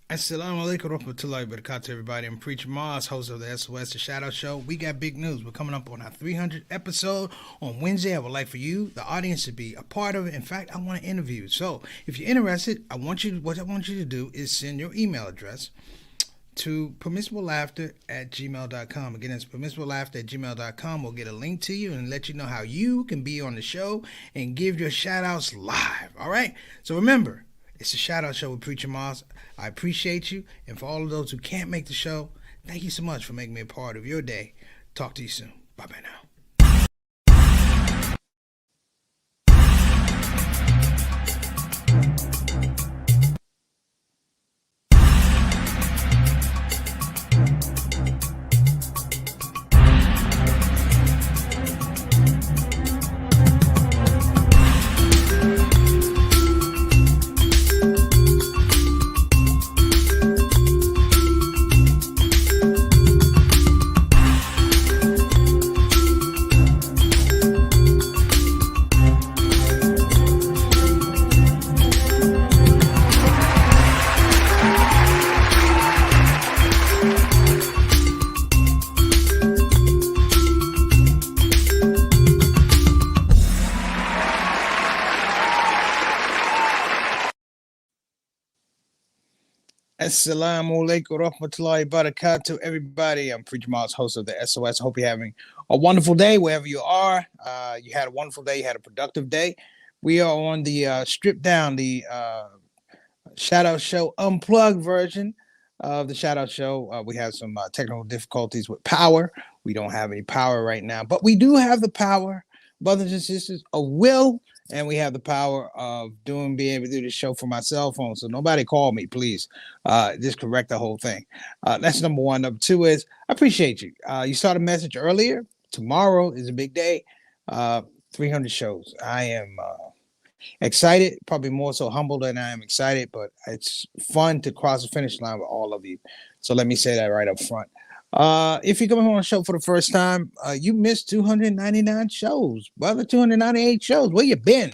Assalamu alaikum warahmatullahi wabarakatuh, everybody. I'm Preacher Mars, host of the SOS, the Shout Out Show. We got big news. We're coming up on our 300th episode on Wednesday. I would like for you, the audience, to be a part of it. In fact, I want to interview you. So if you're interested, what I want you to do is send your email address to permissiblelaughter@gmail.com. Again, it's permissiblelaughter@gmail.com. We'll get a link to you and let you know how you can be on the show and give your shout outs live. All right? So remember, it's a shout out show with Preacher Moss. I appreciate you. And for all of those who can't make the show, thank you so much for making me a part of your day. Talk to you soon. Bye bye now. Assalamu alaikum rahmatullahi barakatuh, everybody. I'm Preacher Miles, host of the SOS. Hope you're having a wonderful day wherever you are. You had a wonderful day. You had a productive day. We are on the stripped down, the Shout Out Show unplugged version of the Shout Out Show. We have some technical difficulties with power. We don't have any power right now, but we do have the power, brothers and sisters, of will, and we have the power of being able to do the show from my cell phone. So nobody call me, please. Just correct the whole thing. That's number one. Number two is I appreciate you. You saw the message earlier. Tomorrow is a big day. 300 shows. I am excited, probably more so humble than I am excited, but it's fun to cross the finish line with all of you. So let me say that right up front. If you're coming on the show for the first time, you missed 299 shows, brother. 298 shows. Where you been?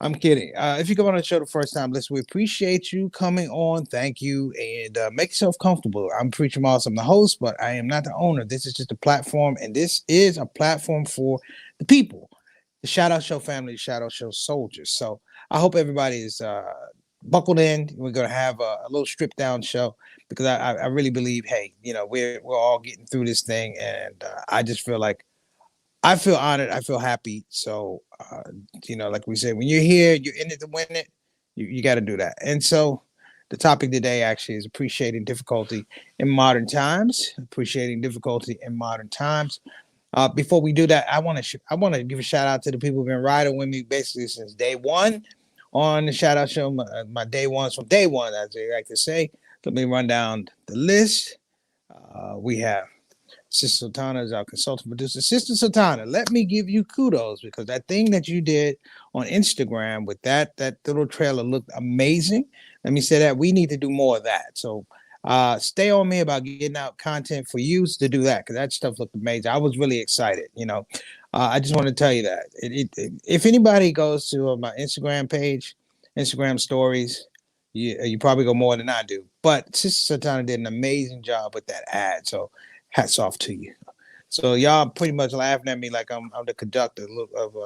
I'm kidding. If you come on the show the first time, listen, we appreciate you coming on. Thank you. And make yourself comfortable. I'm Preacher Moss. I'm the host, but I am not the owner. This is just a platform, and this is a platform for the people, the Shout Out Show family, the Shout Out Show soldiers. So I hope everybody is buckled in. We're going to have a little stripped down show because I really believe, hey, we're all getting through this thing. And I just feel like I feel honored. I feel happy. So, like we said, when you're here, you're in it to win it. You got to do that. And so the topic today actually is appreciating difficulty in modern times, appreciating difficulty in modern times. Before we do that, I want to give a shout out to the people who've been riding with me basically since day one on the Shout Out Show. My day ones from day one, as they like to say. Let me run down the list. We have Sister Sultana is our consultant producer. Sister Sultana, let me give you kudos because that thing that you did on Instagram with that little trailer looked amazing. Let me say that we need to do more of that. So stay on me about getting out content for you to do that because that stuff looked amazing. I was really excited. I just want to tell you that if anybody goes to my Instagram page, Instagram stories, you probably go more than I do. But Sister Sultana did an amazing job with that ad. So hats off to you. So y'all pretty much laughing at me like I'm the conductor of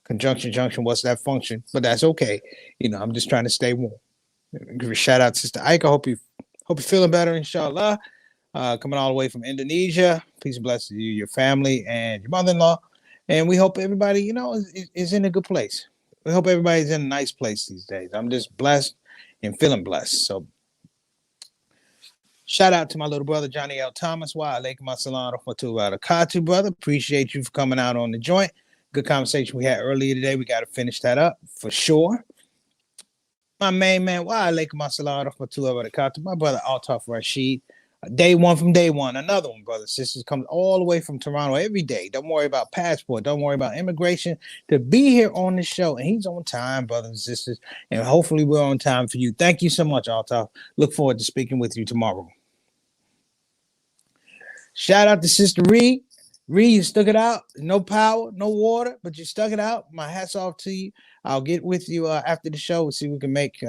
conjunction junction. What's that function? But that's okay. I'm just trying to stay warm. Give a shout out, Sister Ike. I hope you're feeling better, inshallah. Coming all the way from Indonesia. Peace and blessings to you, your family, and your mother-in-law. And we hope everybody, is in a good place. We hope everybody's in a nice place these days. I'm just blessed and feeling blessed. So shout out to my little brother, Johnny L. Thomas. Wa alaikum assalam rahmatullahi barakatuh, brother. Appreciate you for coming out on the joint. Good conversation we had earlier today. We got to finish that up for sure. My main man, wa alaikum assalam rahmatullahi barakatuh. My brother, Altaf Rashid. Day one from day one. Another one, brothers, sisters, comes all the way from Toronto every day. Don't worry about passport. Don't worry about immigration to be here on the show. And he's on time, brothers and sisters. And hopefully we're on time for you. Thank you so much, Altaf. Look forward to speaking with you tomorrow. Shout out to Sister Ree. Ree, you stuck it out. No power, no water, but you stuck it out. My hat's off to you. I'll get with you after the show. We'll see what we can make.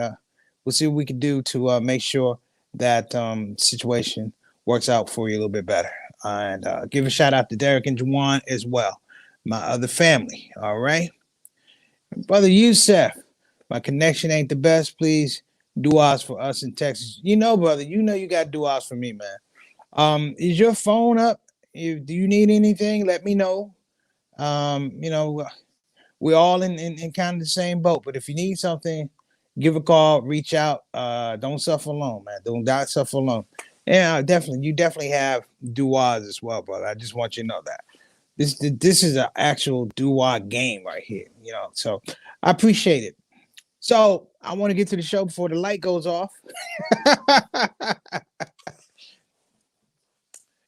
We'll see what we can do to make sure that situation works out for you a little bit better. And give a shout out to Derek and Juwan as well, my other family. All right, brother Youssef, my connection ain't the best. Please do us for us in Texas. You know, brother, you got do us for me, man. Is your phone up? Do you need anything? Let me know. You know, we're all in kind of the same boat. But if you need something, give a call, reach out. Don't suffer alone, man. Don't die suffer alone. Yeah, definitely. You definitely have duas as well, brother. I just want you to know that this is an actual dua game right here. You know, so I appreciate it. So I want to get to the show before the light goes off.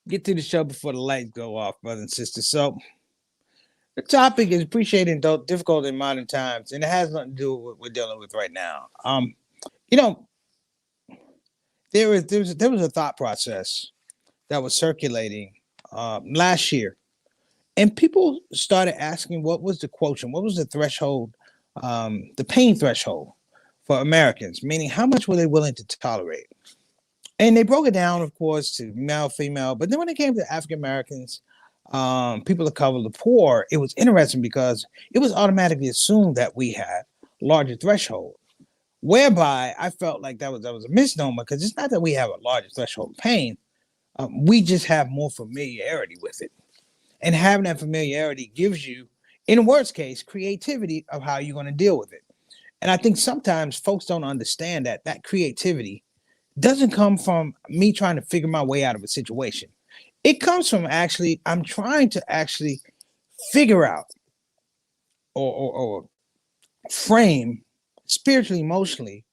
Get to the show before the lights go off, brothers and sisters. So the topic is appreciating difficult in modern times, and it has nothing to do with what we're dealing with right now. You know, there was a thought process that was circulating last year, and people started asking what was the quotient, what was the threshold, the pain threshold for Americans, meaning how much were they willing to tolerate? And they broke it down, of course, to male, female. But then when it came to African Americans, people of color, the poor, it was interesting because it was automatically assumed that we had larger threshold, whereby I felt like that was a misnomer because it's not that we have a larger threshold of pain. We just have more familiarity with it. And having that familiarity gives you, in the worst case, creativity of how you're going to deal with it. And I think sometimes folks don't understand that creativity doesn't come from me trying to figure my way out of a situation. It comes from actually, I'm trying to actually figure out or frame spiritually, emotionally,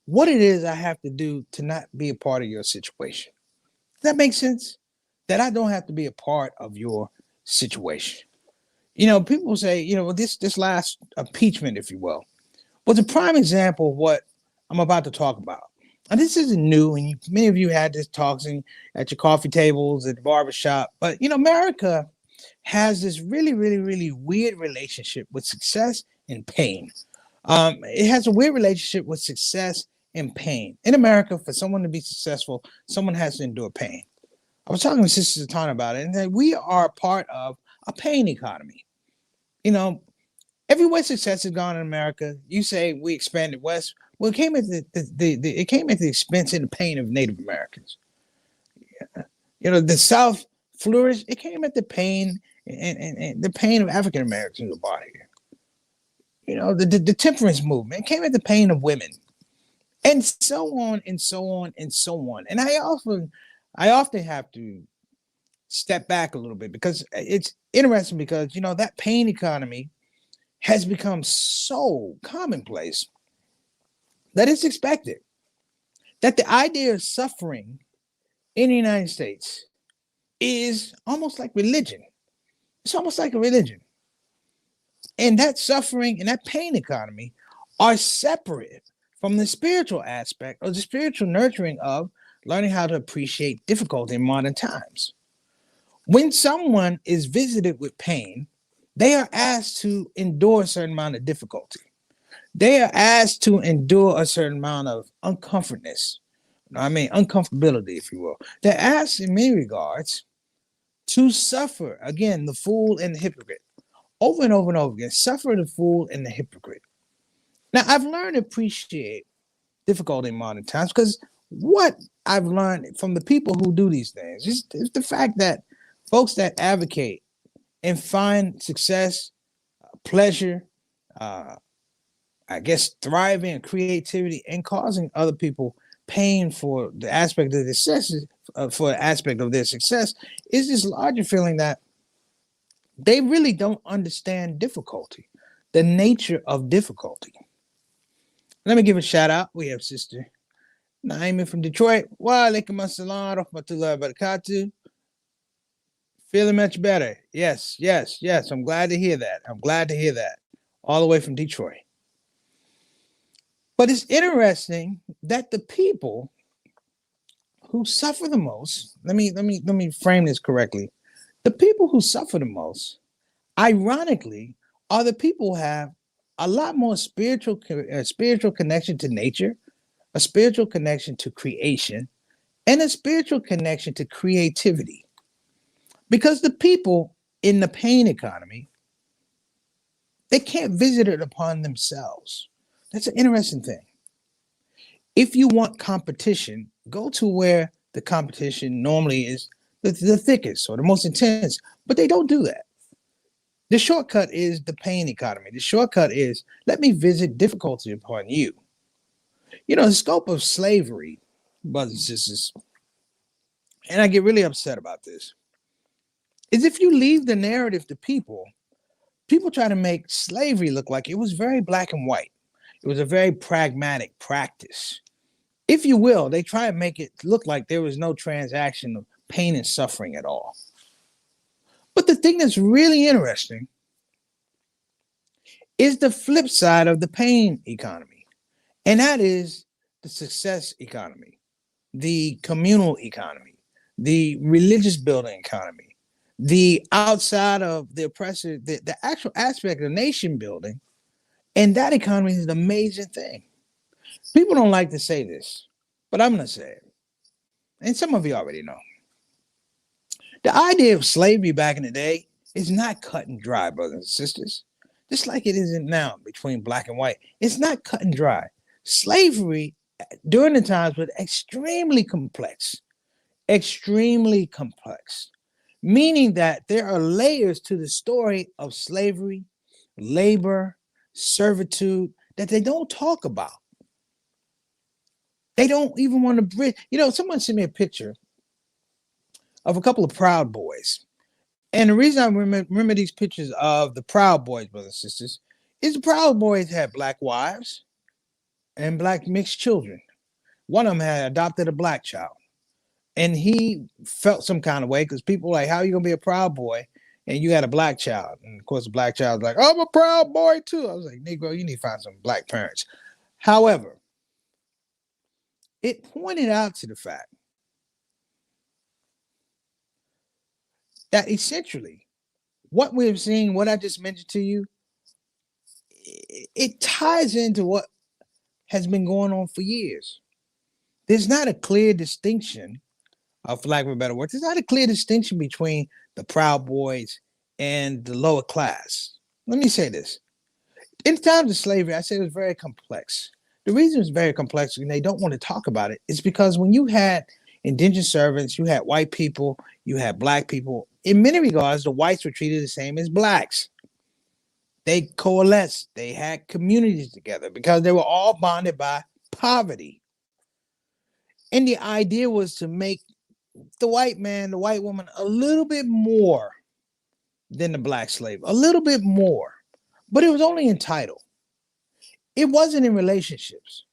what it is I have to do to not be a part of your situation. Does that make sense? That I don't have to be a part of your situation. You know, people say, you know, this last impeachment, if you will, was a prime example of what I'm about to talk about. And this isn't new, and many of you had this talking at your coffee tables, at the barbershop. But, you know, America has this really, really, really weird relationship with success and pain. It has a weird relationship with success and pain. In America, for someone to be successful, someone has to endure pain. I was talking to Sister Satana about it, and that we are part of a pain economy. You know, everywhere success has gone in America, you say we expanded west. Well, it came at it came at the expense and the pain of Native Americans. You know, the South flourished. It came at the pain and the pain of African Americans about here. You know, the temperance movement, it came at the pain of women, and so on and so on and so on. And I often have to step back a little bit because it's interesting because, you know, that pain economy has become so commonplace that it's expected. That the idea of suffering in the United States is almost like religion. It's almost like a religion. And that suffering and that pain economy are separate from the spiritual aspect or the spiritual nurturing of learning how to appreciate difficulty in modern times. When someone is visited with pain, they are asked to endure a certain amount of difficulty. They are asked to endure a certain amount of uncomfortness. I mean, uncomfortability, if you will. They're asked in many regards to suffer, again, the fool and the hypocrite. Over and over and over again, suffer the fool and the hypocrite. Now, I've learned to appreciate difficulty in modern times because what I've learned from the people who do these things is the fact that folks that advocate and find success, pleasure, I guess thriving and creativity and causing other people pain for the aspect of their success, for the aspect of their success, is this larger feeling that they really don't understand difficulty, the nature of difficulty. Let me give a shout out. We have Sister Naomi from Detroit. Wa alaikum assalam rahmatullahi wa barakatuh. Feeling much better. Yes. I'm glad to hear that. All the way from Detroit. But it's interesting that the people who suffer the most, let me frame this correctly. The people who suffer the most, ironically, are the people who have a lot more spiritual connection to nature, a spiritual connection to creation, and a spiritual connection to creativity. Because the people in the pain economy, they can't visit it upon themselves. That's an interesting thing. If you want competition, go to where the competition normally is the thickest or the most intense, but they don't do that. The shortcut is the pain economy. The shortcut is let me visit difficulty upon you. You know, the scope of slavery, brothers and sisters, and I get really upset about this, is if you leave the narrative to people, people try to make slavery look like it was very black and white. It was a very pragmatic practice. If you will, they try and make it look like there was no transaction of pain and suffering at all. But the thing that's really interesting is the flip side of the pain economy, and that is the success economy, the communal economy, the religious building economy, the outside of the oppressor, the actual aspect of nation building. And that economy is an amazing thing. People don't like to say this, but I'm going to say it. And some of you already know. The idea of slavery back in the day is not cut and dry, brothers and sisters. Just like it isn't now between black and white. It's not cut and dry. Slavery during the times was extremely complex, meaning that there are layers to the story of slavery, labor, servitude that they don't talk about. They don't even want to bridge. You know, someone sent me a picture of a couple of Proud Boys. And the reason I remember these pictures of the Proud Boys, brothers and sisters, is the Proud Boys had black wives and black mixed children. One of them had adopted a black child. And he felt some kind of way because people were like, how are you going to be a Proud Boy and you had a black child? And of course, the black child was like, oh, I'm a Proud Boy too. I was like, Negro, you need to find some black parents. However, it pointed out to the fact that essentially what we've seen, what I just mentioned to you, it ties into what has been going on for years. There's not a clear distinction, for lack of a better word, there's not a clear distinction between the Proud Boys and the lower class. Let me say this. In times of slavery, I said it was very complex. The reason it's very complex and they don't want to talk about it is because when you had indentured servants, you had white people, you had black people. In many regards, the whites were treated the same as blacks. They coalesced. They had communities together because they were all bonded by poverty. And the idea was to make the white man, the white woman, a little bit more than the black slave, a little bit more. But it was only in title. It wasn't in relationships.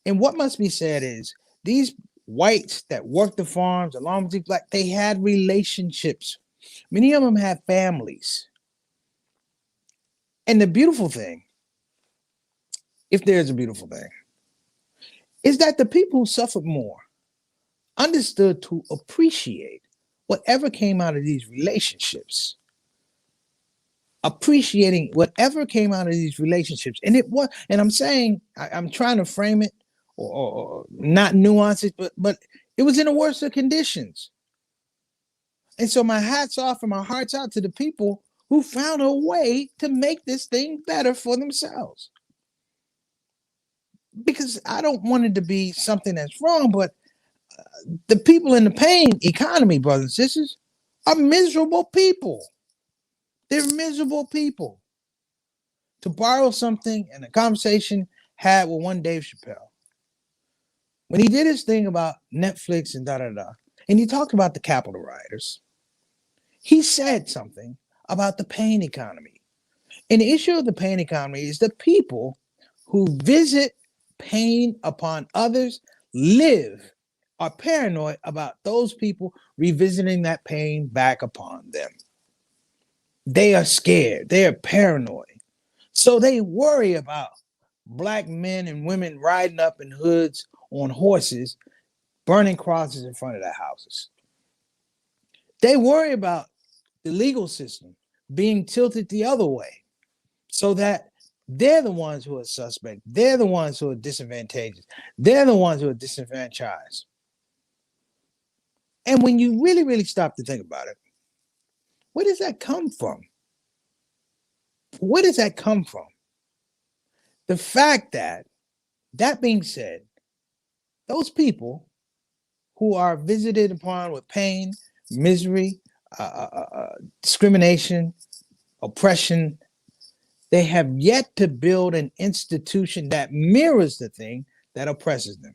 And what must be said is these whites that worked the farms along with the black, they had relationships. Many of them had families. And the beautiful thing, if there's a beautiful thing, is that the people who suffered more understood to appreciate whatever came out of these relationships. Appreciating whatever came out of these relationships. And it was, and I'm saying, I'm trying to frame it or not nuance it, but it was in the worst of conditions. And so my hat's off and my heart's out to the people who found a way to make this thing better for themselves. Because I don't want it to be something that's wrong, but the people in the pain economy, brothers and sisters, are miserable people. They're miserable people. To borrow something in a conversation had with one Dave Chappelle, when he did his thing about Netflix and and he talked about the Capitol rioters, he said something about the pain economy. And the issue of the pain economy is the people who visit pain upon others are paranoid about those people revisiting that pain back upon them. They are scared. They are paranoid. So they worry about black men and women riding up in hoods on horses, burning crosses in front of their houses. They worry about the legal system being tilted the other way so that they're the ones who are suspect. They're the ones who are disadvantageous. They're the ones who are disenfranchised. And when you really, really stop to think about it, where does that come from? Where does that come from? The fact that being said, those people who are visited upon with pain, misery, discrimination, oppression, they have yet to build an institution that mirrors the thing that oppresses them.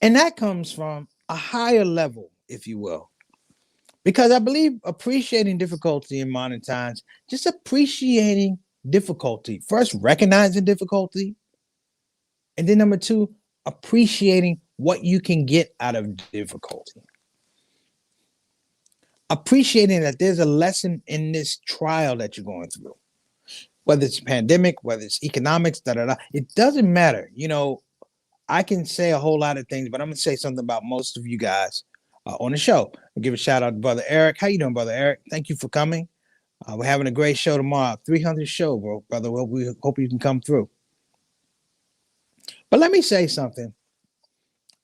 And that comes from a higher level, if you will. Because I believe appreciating difficulty in modern times, just appreciating difficulty, first recognizing difficulty, and then number two, appreciating what you can get out of difficulty. Appreciating that there's a lesson in this trial that you're going through, whether it's pandemic, whether it's economics, it doesn't matter. You know, I can say a whole lot of things, but I'm gonna say something about most of you guys on the show. I'll give a shout out to Brother Eric. How you doing, Brother Eric? Thank you for coming. We're having a great show tomorrow. 300 show, bro, brother. Well, we hope you can come through. But let me say something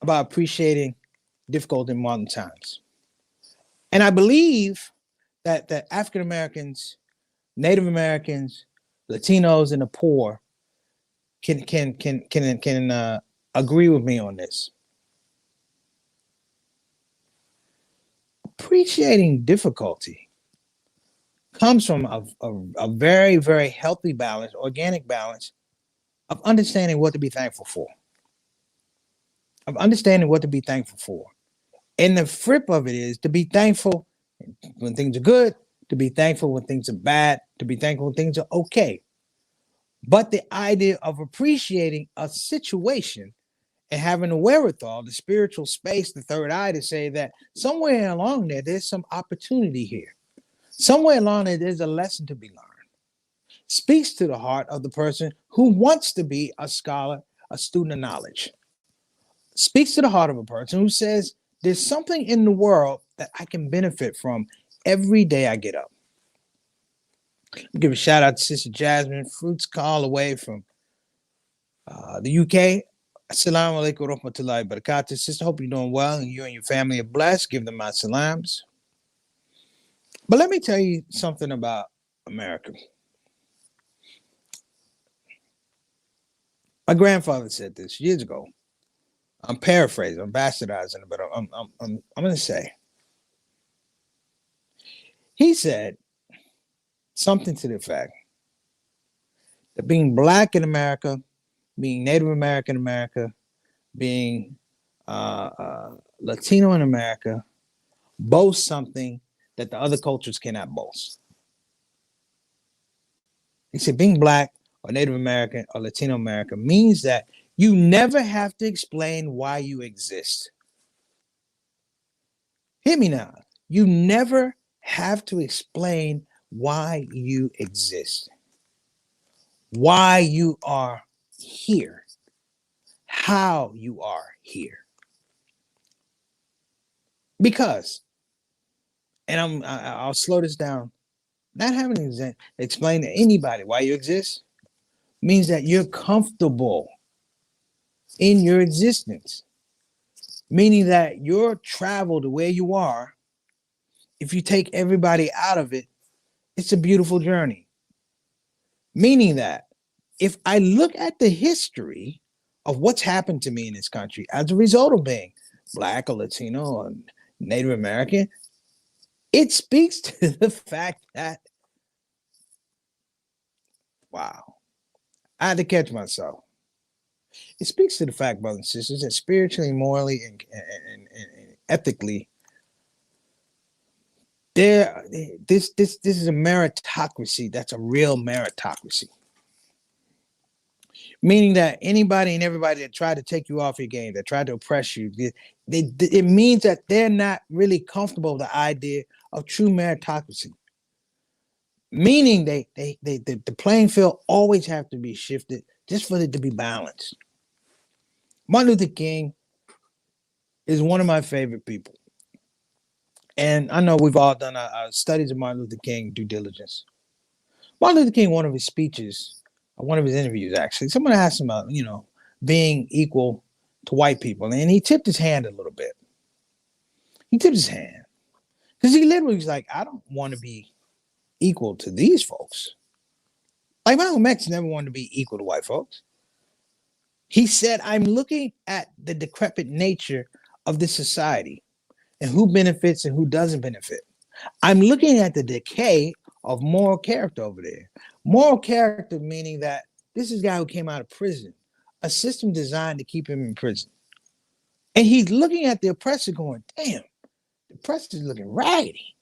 about appreciating difficult in modern times. And I believe that African Americans, Native Americans, Latinos, and the poor can agree with me on this. Appreciating difficulty comes from a very, very healthy balance, organic balance of understanding what to be thankful for. And the flip of it is to be thankful when things are good, to be thankful when things are bad, to be thankful when things are okay. But the idea of appreciating a situation and having the wherewithal, the spiritual space, the third eye to say that somewhere along there, there's some opportunity here. Somewhere along there, there's a lesson to be learned. Speaks to the heart of the person who wants to be a scholar, a student of knowledge. Speaks to the heart of a person who says, there's something in the world that I can benefit from every day I get up. I'll give a shout out to Sister Jasmine Fruits call away from the UK. Assalamu alaikum wa rahmatullahi wa barakatuh. Sister, hope you're doing well and you and your family are blessed. Give them my salams. But let me tell you something about America. My grandfather said this years ago. I'm paraphrasing, I'm bastardizing it, but I'm going to say. He said something to the effect that being Black in America, being Native American in America, being Latino in America, boast something that the other cultures cannot boast. He said being Black or Native American or Latino America means that you never have to explain why you exist. Hear me now. You never have to explain why you exist, why you are here, how you are here. Because, and I'll slow this down, not having to explain to anybody why you exist means that you're comfortable in your existence, meaning that your travel to where you are, if you take everybody out of it, it's a beautiful journey. Meaning that if I look at the history of what's happened to me in this country as a result of being Black or Latino or Native American, it speaks to the fact that, wow, I had to catch myself. It speaks to the fact, brothers and sisters, that spiritually, morally, and ethically, this is a meritocracy. That's a real meritocracy. Meaning that anybody and everybody that tried to take you off your game, that tried to oppress you, it means that they're not really comfortable with the idea of true meritocracy. Meaning the playing field always have to be shifted just for it to be balanced. Martin Luther King is one of my favorite people. And I know we've all done our studies of Martin Luther King due diligence. Martin Luther King, one of his speeches, one of his interviews, actually, someone asked him about, being equal to white people, and he tipped his hand a little bit. He tipped his hand because he literally was like, I don't want to be equal to these folks. Like Malcolm X never wanted to be equal to white folks. He said, I'm looking at the decrepit nature of this society and who benefits and who doesn't benefit. I'm looking at the decay of moral character over there. Moral character meaning that this is a guy who came out of prison, a system designed to keep him in prison. And he's looking at the oppressor going, damn, the oppressor is looking raggedy.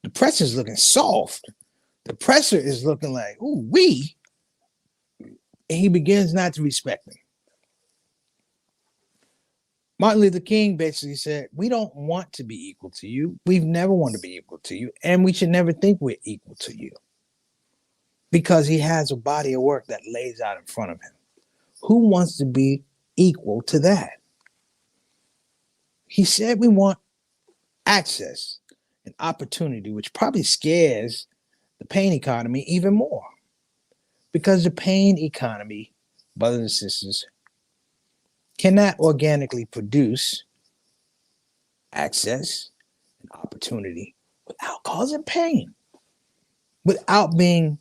The oppressor is looking soft. The oppressor is looking like, ooh, we. And he begins not to respect him. Martin Luther King basically said, we don't want to be equal to you. We've never wanted to be equal to you. And we should never think we're equal to you. Because he has a body of work that lays out in front of him. Who wants to be equal to that? He said we want access and opportunity, which probably scares the pain economy even more. Because the pain economy, brothers and sisters, cannot organically produce access and opportunity without causing pain, without being,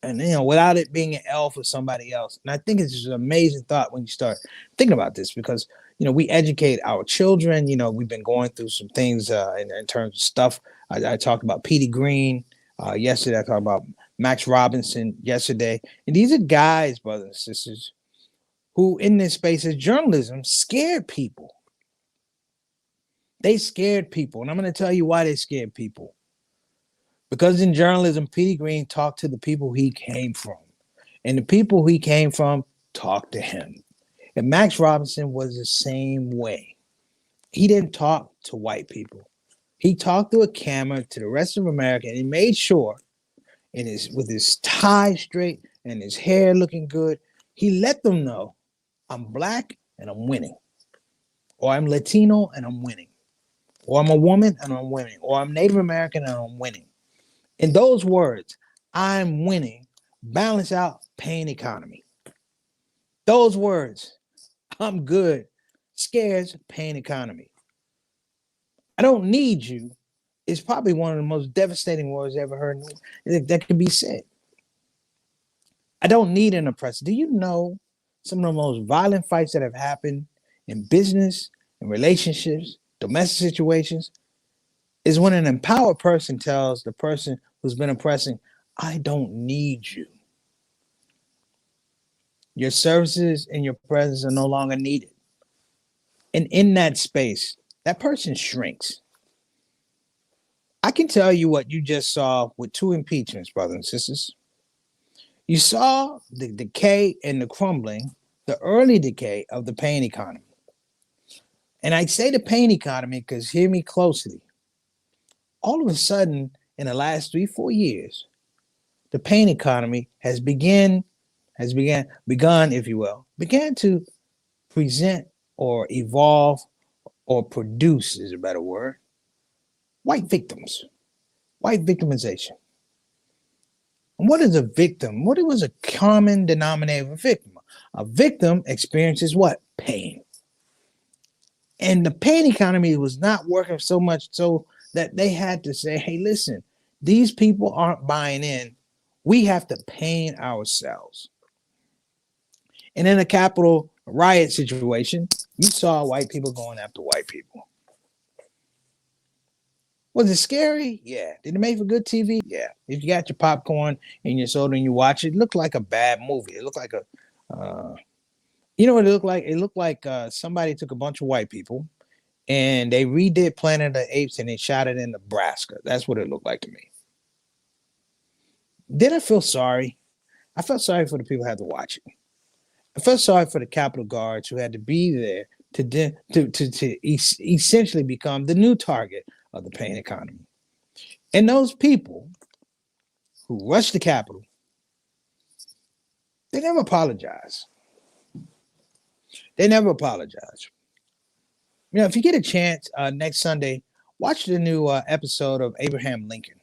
and without it being an L for somebody else. And I think it's just an amazing thought when you start thinking about this, because we educate our children. We've been going through some things in terms of stuff. I talked about Petey Green yesterday. I talked about Max Robinson yesterday. And these are guys, brothers and sisters, who in this space of journalism scared people. They scared people. And I'm going to tell you why they scared people. Because in journalism, Petey Green talked to the people he came from. And the people he came from talked to him. And Max Robinson was the same way. He didn't talk to white people. He talked through a camera to the rest of America, and he made sure, with his tie straight and his hair looking good, he let them know, I'm black and I'm winning. Or I'm Latino and I'm winning. Or I'm a woman and I'm winning. Or I'm Native American and I'm winning. In those words, I'm winning, balance out pain economy. Those words, I'm good, scares pain economy. I don't need you is probably one of the most devastating words ever heard that could be said. I don't need an oppressor. Do you know some of the most violent fights that have happened in business, in relationships, domestic situations, is when an empowered person tells the person who's been oppressing, I don't need you. Your services and your presence are no longer needed. And in that space, that person shrinks. I can tell you what you just saw with 2 impeachments, brothers and sisters. You saw the decay and the crumbling, the early decay of the pain economy. And I say the pain economy because hear me closely. All of a sudden, in the last 3-4 years, the pain economy has begun, if you will, began to present or evolve or produce is a better word, white victims, white victimization. And what is a victim? What was a common denominator of a victim? A victim experiences what? Pain. And the pain economy was not working so much so that they had to say, hey, listen, these people aren't buying in. We have to pain ourselves. And in a Capitol riot situation, you saw white people going after white people. Was it scary? Yeah. Did it make for good TV? Yeah. If you got your popcorn and your soda and you watch it, it looked like a bad movie. It looked like you know what it looked like? It looked like somebody took a bunch of white people and they redid Planet of the Apes and they shot it in Nebraska. That's what it looked like to me. Did I feel sorry? I felt sorry for the people who had to watch it. I felt sorry for the Capitol Guards who had to be there to essentially become the new target of the pain economy. And those people who rushed the Capitol, they never apologize. They never apologize. If you get a chance next Sunday, watch the new episode of Abraham Lincoln.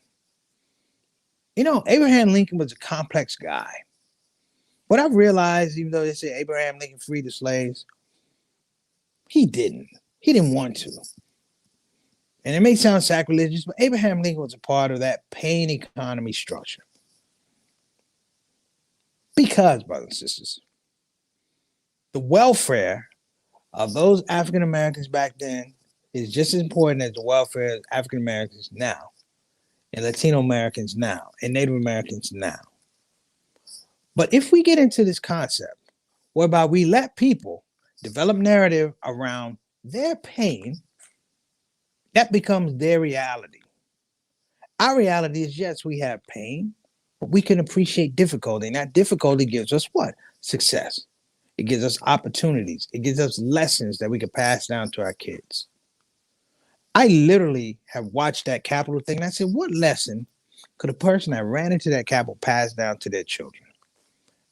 Abraham Lincoln was a complex guy. What I've realized, even though they say Abraham Lincoln freed the slaves, He didn't. He didn't want to. And it may sound sacrilegious, but Abraham Lincoln was a part of that paying economy structure. Because, brothers and sisters, the welfare of those African Americans back then is just as important as the welfare of African Americans now, and Latino Americans now, and Native Americans now. But if we get into this concept whereby we let people develop narrative around their pain, that becomes their reality. Our reality is, yes, we have pain, but we can appreciate difficulty. And that difficulty gives us what? Success. It gives us opportunities. It gives us lessons that we can pass down to our kids. I literally have watched that Capitol thing, and I said, what lesson could a person that ran into that Capitol pass down to their children?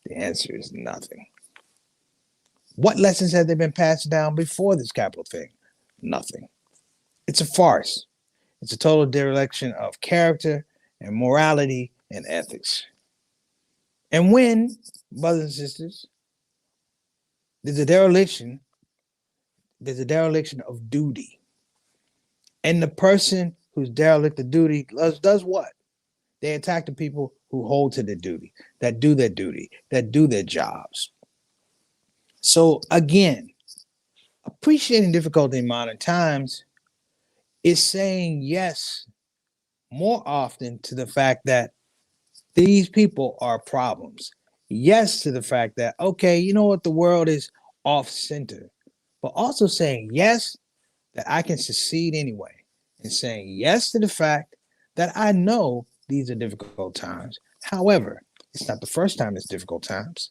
The answer is nothing. What lessons have they been passed down before this Capitol thing? Nothing. It's a farce. It's a total dereliction of character and morality and ethics. And when, brothers and sisters, there's a dereliction of duty. And the person who's derelict of duty does what? They attack the people who hold to their duty, that do their duty, that do their jobs. So again, appreciating difficulty in modern times is saying yes more often to the fact that these people are problems. Yes to the fact that, okay, you know what, the world is off center, but also saying yes that I can succeed anyway, and saying yes to the fact that I know these are difficult times. However, it's not the first time it's difficult times.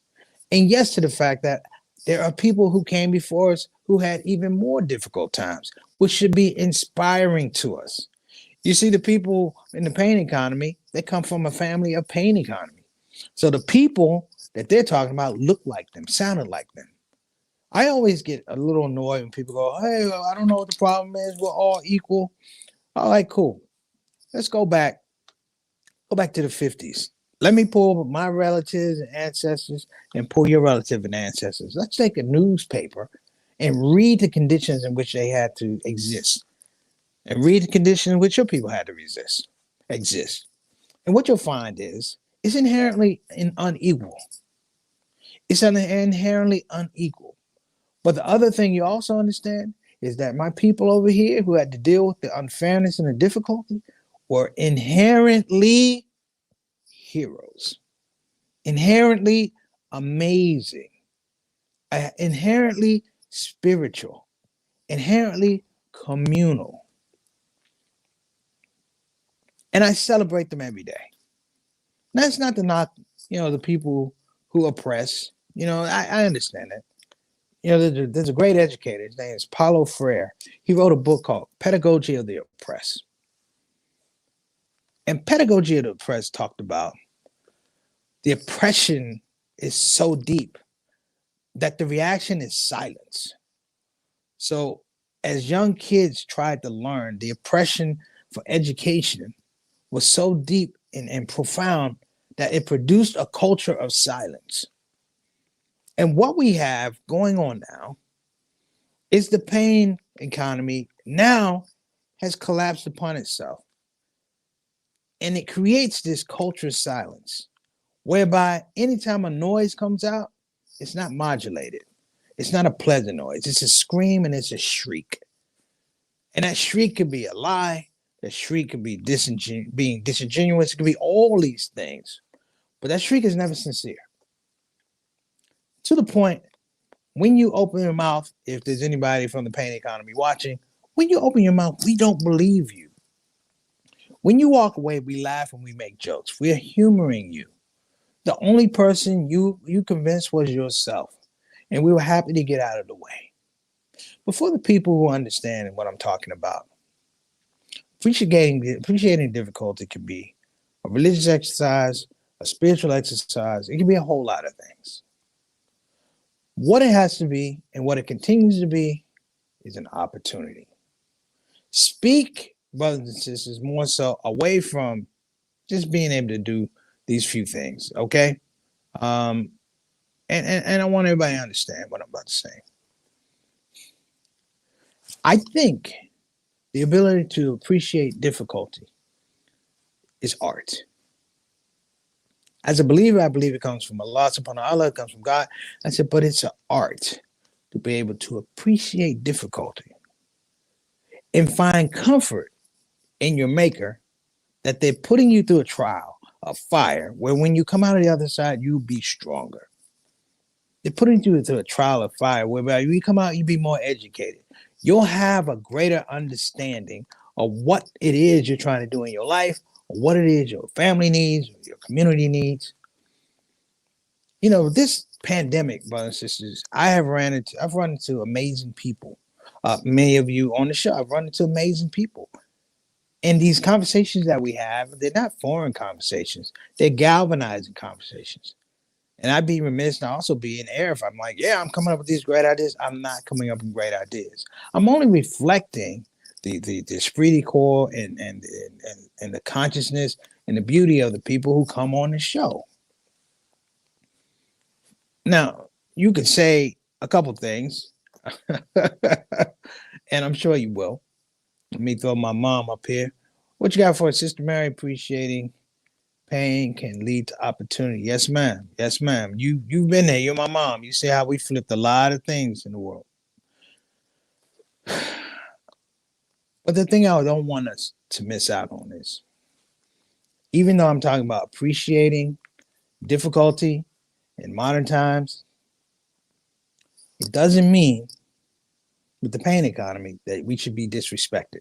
And yes to the fact that there are people who came before us who had even more difficult times, which should be inspiring to us. You see, the people in the pain economy, they come from a family of pain economy. So the people that they're talking about look like them, sounded like them. I always get a little annoyed when people go, hey, well, I don't know what the problem is. We're all equal. All right, cool. Let's go back to the 50s. Let me pull my relatives and ancestors and pull your relative and ancestors. Let's take a newspaper and read the conditions in which they had to exist. And read the conditions in which your people had to exist. And what you'll find is it's inherently unequal. It's inherently unequal. But the other thing you also understand is that my people over here who had to deal with the unfairness and the difficulty were inherently heroes, inherently amazing, inherently spiritual, inherently communal. And I celebrate them every day. That's not to knock, the people who oppress. I understand that. There's a great educator. His name is Paulo Freire. He wrote a book called Pedagogy of the Oppressed. And Pedagogy of the Oppressed talked about the oppression is so deep that the reaction is silence. So as young kids tried to learn, the oppression for education was so deep and profound that it produced a culture of silence. And what we have going on now is the pain economy now has collapsed upon itself. And it creates this culture of silence, whereby anytime a noise comes out, it's not modulated. It's not a pleasant noise. It's a scream and it's a shriek. And that shriek could be a lie. That shriek could be being disingenuous. It could be all these things. But that shriek is never sincere. To the point, when you open your mouth, if there's anybody from the pain economy watching, when you open your mouth, we don't believe you. When you walk away, we laugh and we make jokes. We are humoring you. The only person you convinced was yourself. And we were happy to get out of the way. But for the people who understand what I'm talking about, appreciating difficulty can be a religious exercise, a spiritual exercise. It can be a whole lot of things. What it has to be and what it continues to be is an opportunity. Speak, brothers and sisters, more so away from just being able to do these few things, okay? And I want everybody to understand what I'm about to say. I think the ability to appreciate difficulty is art. As a believer, I believe it comes from Allah subhanahu wa ta'ala, it comes from God. I said, but it's an art to be able to appreciate difficulty and find comfort in your maker that they're putting you through a trial, a fire, where when you come out of the other side, you'll be stronger. They're putting you through a trial of fire, whereby you come out, you be more educated. You'll have a greater understanding of what it is you're trying to do in your life, or what it is your family needs, your community needs. You know, this pandemic, brothers and sisters, I've run into amazing people. Many of you on the show, I've run into amazing people. And these conversations that we have, they're not foreign conversations. They're galvanizing conversations. And I'd be remiss and also be in error if I'm like, yeah, I'm coming up with these great ideas. I'm not coming up with great ideas. I'm only reflecting the esprit de corps and the consciousness and the beauty of the people who come on the show. Now, you could say a couple things, and I'm sure you will. Let me throw my mom up here. What you got for us, Sister Mary? Appreciating pain can lead to opportunity. Yes, ma'am. Yes, ma'am. You've been there. You're my mom. You see how we flipped a lot of things in the world. But the thing I don't want us to miss out on is, even though I'm talking about appreciating difficulty in modern times, it doesn't mean with the pain economy that we should be disrespected,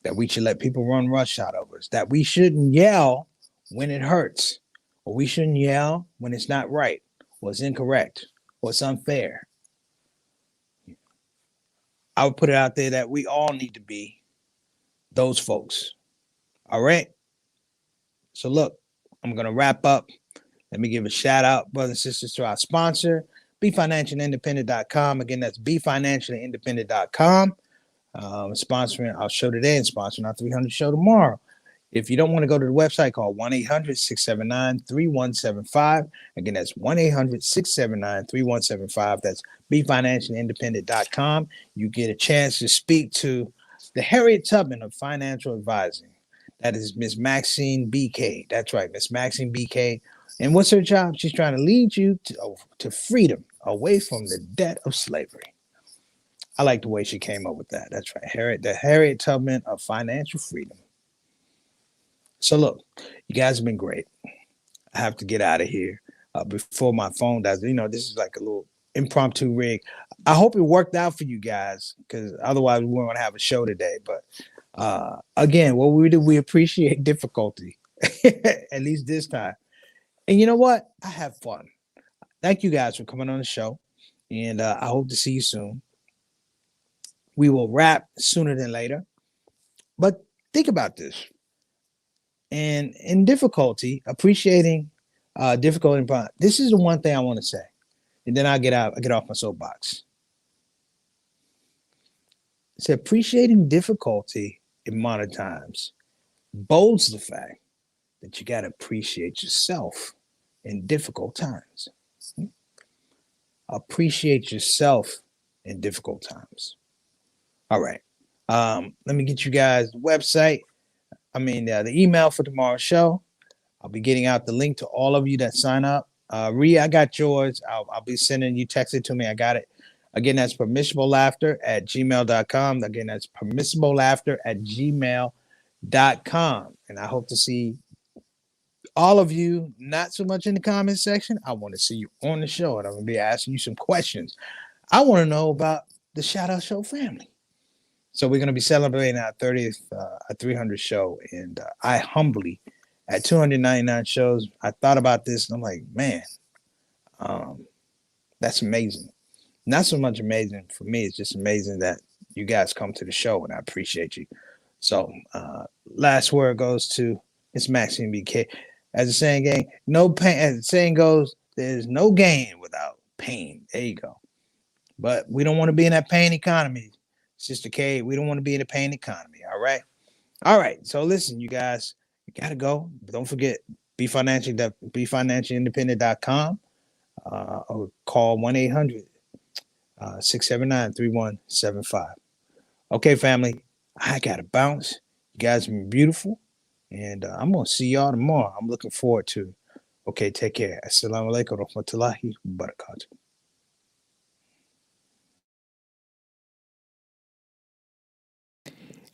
that we should let people run roughshod over us, that we shouldn't yell when it hurts, or we shouldn't yell when it's not right, or it's incorrect, or it's unfair. I would put it out there that we all need to be those folks. All right. So look, I'm going to wrap up. Let me give a shout out, brothers and sisters, to our sponsor, BeFinanciallyIndependent.com. Again, that's BeFinanciallyIndependent.com. Sponsoring our show today and sponsoring our 300 show tomorrow. If you don't want to go to the website, call 1-800-679-3175. Again, that's 1-800-679-3175. That's BeFinanciallyIndependent.com. You get a chance to speak to the Harriet Tubman of financial advising. That is Miss Maxine BK. That's right, Miss Maxine BK. And what's her job? She's trying to lead you to freedom, away from the debt of slavery. I like the way she came up with that. That's right, the Harriet Tubman of financial freedom. So look, you guys have been great. I have to get out of here before my phone dies. You know, this is like a little impromptu rig. I hope it worked out for you guys, because otherwise we weren't going to have a show today. But again, what we do, we appreciate difficulty, at least this time. And you know what? I have fun. Thank you guys for coming on the show. And I hope to see you soon. We will wrap sooner than later. But think about this. And in difficulty, appreciating difficulty. This is the one thing I want to say. And then I get off my soapbox. It's appreciating difficulty in modern times bolds the fact that you got to appreciate yourself in difficult times. Appreciate yourself in difficult times. All right. Let me get you guys the website. The email for tomorrow's show. I'll be getting out the link to all of you that sign up. Rhea, I got yours. I'll be sending you, text it to me. I got it. Again, that's permissiblelaughter@gmail.com. Again, that's permissiblelaughter@gmail.com. And I hope to see all of you, not so much in the comment section. I want to see you on the show, and I'm going to be asking you some questions. I want to know about the Shout Out Show family. So we're going to be celebrating our 30th 300 show. And I humbly, at 299 shows, I thought about this, and I'm like, man, that's amazing. Not so much amazing for me. It's just amazing that you guys come to the show, and I appreciate you. So last word goes to Miss Maxine BK. As the saying goes, no pain. As the saying goes, there's no gain without pain. There you go. But we don't want to be in that pain economy, Sister K. We don't want to be in the pain economy. All right. All right. So listen, you guys, you gotta go. But don't forget, BeFinanciallyIndependent.com or call 1-800-679-3175. Okay, family, I got to bounce. You guys have been beautiful. And I'm going to see y'all tomorrow. I'm looking forward to it. Okay, take care. Assalamu alaikum wa rahmatullahi wa barakatuh.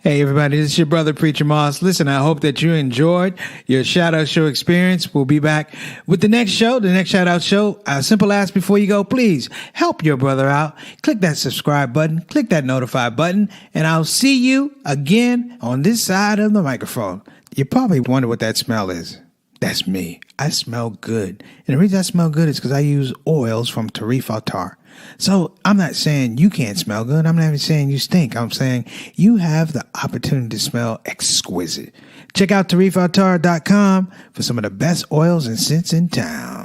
Hey everybody, this is your brother Preacher Moss. Listen, I hope that you enjoyed your shout out show experience. We'll be back with the next show, the next shout out show. A simple ask before you go, please help your brother out. Click that subscribe button, click that notify button, and I'll see you again on this side of the microphone. You probably wonder what that smell is. That's me. I smell good. And the reason I smell good is because I use oils from Tarif Altar. So I'm not saying you can't smell good. I'm not even saying you stink. I'm saying you have the opportunity to smell exquisite. Check out TarifAltar.com for some of the best oils and scents in town.